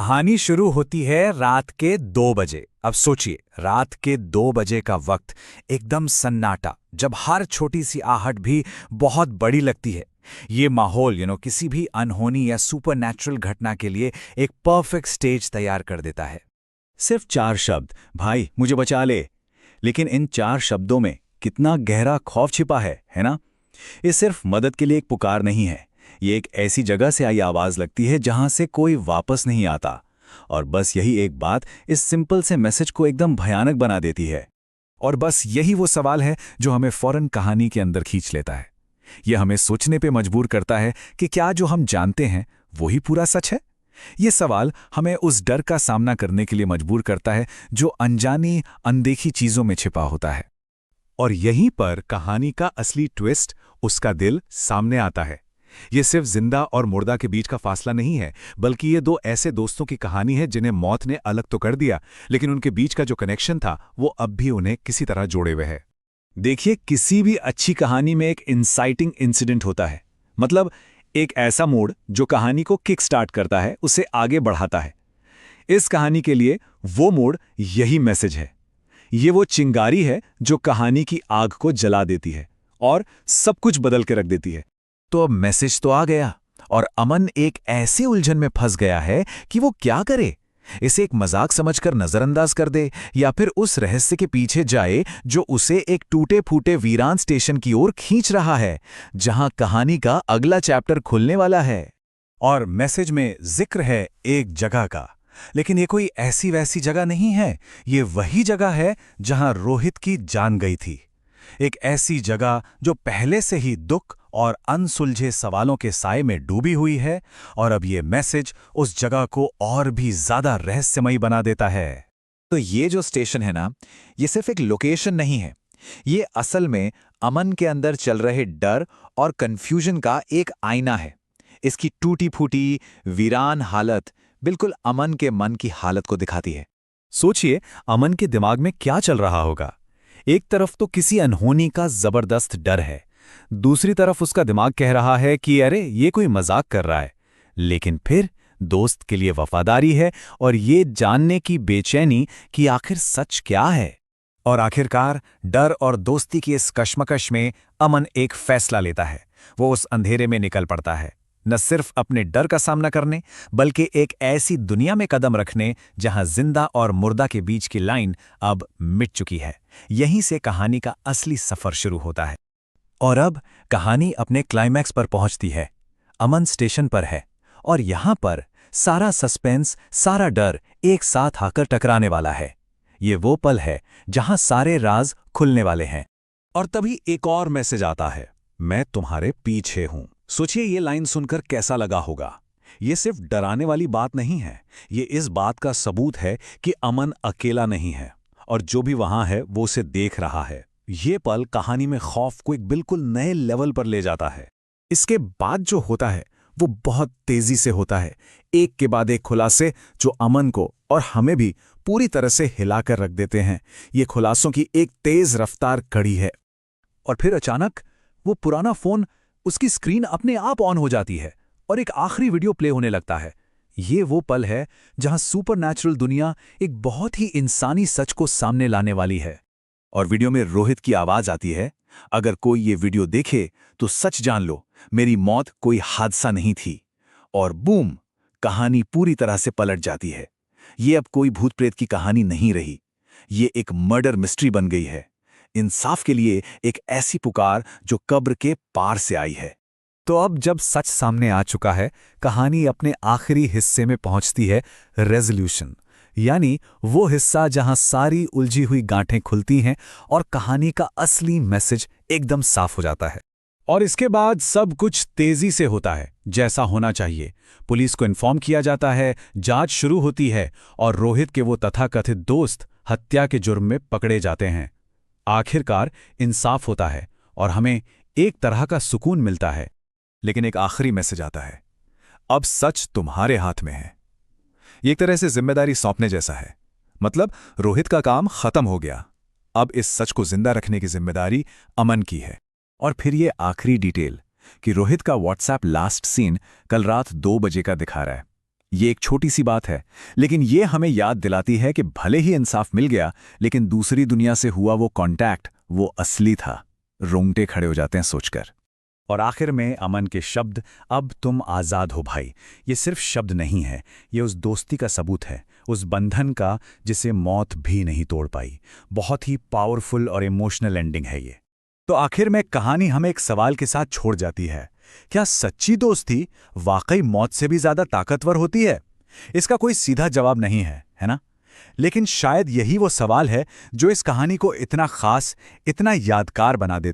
कहानी शुरू होती है रात के 2 बजे। अब सोचिए, रात के 2 बजे का वक्त, एकदम सन्नाटा, जब हर छोटी सी आहट भी बहुत बड़ी लगती है। ये माहौल किसी भी अनहोनी या सुपरनैचुरल घटना के लिए एक परफेक्ट स्टेज तैयार कर देता है। सिर्फ 4 शब्द, भाई मुझे बचा ले। लेकिन इन 4 शब्दों में कितना गहरा खौफ छिपा है ना? ये सिर्फ मदद के लिए एक पुकार नहीं है। ये एक ऐसी जगह से आई आवाज लगती है जहां से कोई वापस नहीं आता। और बस यही एक बात इस सिंपल से मैसेज को एकदम भयानक बना देती है। और बस यही वो सवाल है जो हमें फौरन कहानी के अंदर खींच लेता है। ये हमें सोचने पे मजबूर करता है कि क्या जो हम जानते हैं वही पूरा सच है। ये सवाल हमें उस डर का सामना करने के लिए मजबूर करता है जो अनजानी, अनदेखी चीजों में छिपा होता है। और यहीं पर कहानी का असली ट्विस्ट, उसका दिल, सामने आता है। ये सिर्फ जिंदा और मुर्दा के बीच का फासला नहीं है, बल्कि ये दो ऐसे दोस्तों की कहानी है जिन्हें मौत ने अलग तो कर दिया, लेकिन उनके बीच का जो कनेक्शन था वो अब भी उन्हें किसी तरह जोड़े हुए है। देखिए, किसी भी अच्छी कहानी में एक इंसाइटिंग इंसिडेंट होता है। मतलब एक ऐसा मोड़ जो कहानी को किक स्टार्ट करता है, उसे आगे बढ़ाता है। इस कहानी के लिए वो मोड़ यही मैसेज है। ये वो चिंगारी है जो कहानी की आग को जला देती है और सब कुछ बदल के रख देती है। तो अब मैसेज तो आ गया और अमन एक ऐसे उलझन में फंस गया है कि वो क्या करे। इसे एक मजाक समझकर नजरअंदाज कर दे या फिर उस रहस्य के पीछे जाए जो उसे एक टूटे फूटे वीरान स्टेशन की ओर खींच रहा है, जहां कहानी का अगला चैप्टर खुलने वाला है। और मैसेज में जिक्र है एक जगह का, लेकिन ये कोई ऐसी वैसी जगह नहीं है। ये वही जगह है जहां रोहित की जान गई थी। एक ऐसी जगह जो पहले से ही दुख और अनसुलझे सवालों के साए में डूबी हुई है, और अब ये मैसेज उस जगह को और भी ज्यादा रहस्यमयी बना देता है। तो ये जो स्टेशन है ना, ये सिर्फ एक लोकेशन नहीं है। ये असल में अमन के अंदर चल रहे डर और कंफ्यूजन का एक आईना है। इसकी टूटी फूटी वीरान हालत बिल्कुल अमन के मन की हालत को दिखाती है। सोचिए, अमन के दिमाग में क्या चल रहा होगा। एक तरफ तो किसी अनहोनी का जबरदस्त डर है, दूसरी तरफ उसका दिमाग कह रहा है कि अरे ये कोई मजाक कर रहा है। लेकिन फिर दोस्त के लिए वफादारी है और ये जानने की बेचैनी कि आखिर सच क्या है। और आखिरकार डर और दोस्ती की इस कश्मकश में अमन एक फैसला लेता है। वो उस अंधेरे में निकल पड़ता है, न सिर्फ अपने डर का सामना करने, बल्कि एक ऐसी दुनिया में कदम रखने जहां जिंदा और मुर्दा के बीच की लाइन अब मिट चुकी है। यहीं से कहानी का असली सफर शुरू होता है। और अब कहानी अपने क्लाइमैक्स पर पहुंचती है। अमन स्टेशन पर है और यहां पर सारा सस्पेंस, सारा डर एक साथ आकर टकराने वाला है। ये वो पल है जहां सारे राज खुलने वाले हैं। और तभी एक और मैसेज आता है, मैं तुम्हारे पीछे हूं। सोचिए, ये लाइन सुनकर कैसा लगा होगा। ये सिर्फ डराने वाली बात नहीं है, ये इस बात का सबूत है कि अमन अकेला नहीं है और जो भी वहां है वो उसे देख रहा है। ये पल कहानी में खौफ को एक बिल्कुल नए लेवल पर ले जाता है। इसके बाद जो होता है वो बहुत तेजी से होता है, एक के बाद एक खुलासे जो अमन को और हमें भी पूरी तरह से हिलाकर रख देते हैं। ये खुलासों की एक तेज रफ्तार कड़ी है। और फिर अचानक वो पुराना फोन, उसकी स्क्रीन अपने आप ऑन हो जाती है और एक आखिरी वीडियो प्ले होने लगता है। ये वो पल है जहां सुपरनैचुरल दुनिया एक बहुत ही इंसानी सच को सामने लाने वाली है। और वीडियो में रोहित की आवाज आती है, अगर कोई ये वीडियो देखे तो सच जान लो, मेरी मौत कोई हादसा नहीं थी। और बूम, कहानी पूरी तरह से पलट जाती है। ये अब कोई भूत प्रेत की कहानी नहीं रही, ये एक मर्डर मिस्ट्री बन गई है। इंसाफ के लिए एक ऐसी पुकार जो कब्र के पार से आई है। तो अब जब सच सामने आ चुका है, कहानी अपने आखिरी हिस्से में पहुंचती है, रेजोल्यूशन, यानी वो हिस्सा जहां सारी उलझी हुई गांठें खुलती हैं और कहानी का असली मैसेज एकदम साफ हो जाता है। और इसके बाद सब कुछ तेजी से होता है जैसा होना चाहिए। पुलिस को इन्फॉर्म किया जाता है, जांच शुरू होती है और रोहित के वो तथाकथित दोस्त हत्या के जुर्म में पकड़े जाते हैं। आखिरकार इंसाफ होता है और हमें एक तरह का सुकून मिलता है। लेकिन एक आखिरी मैसेज आता है, अब सच तुम्हारे हाथ में है। ये एक तरह से जिम्मेदारी सौंपने जैसा है। मतलब रोहित का काम खत्म हो गया, अब इस सच को जिंदा रखने की जिम्मेदारी अमन की है। और फिर ये आखिरी डिटेल कि रोहित का व्हाट्सएप लास्ट सीन कल रात 2 बजे का दिखा रहा है। ये एक छोटी सी बात है, लेकिन ये हमें याद दिलाती है कि भले ही इंसाफ मिल गया, लेकिन दूसरी दुनिया से हुआ वो कांटेक्ट वो असली था। रोंगटे खड़े हो जाते हैं सोचकर। और आखिर में अमन के शब्द, अब तुम आज़ाद हो भाई, ये सिर्फ शब्द नहीं है, ये उस दोस्ती का सबूत है, उस बंधन का जिसे मौत भी नहीं तोड़ पाई। बहुत ही पावरफुल और इमोशनल एंडिंग है ये। तो आखिर में कहानी हमें एक सवाल के साथ छोड़ जाती है, क्या सच्ची दोस्ती वाकई मौत से भी ज्यादा ताकतवर होती है? इसका कोई सीधा जवाब नहीं है ना? लेकिन शायद यही वो सवाल है जो इस कहानी को इतना खास, इतना यादगार बना देता है।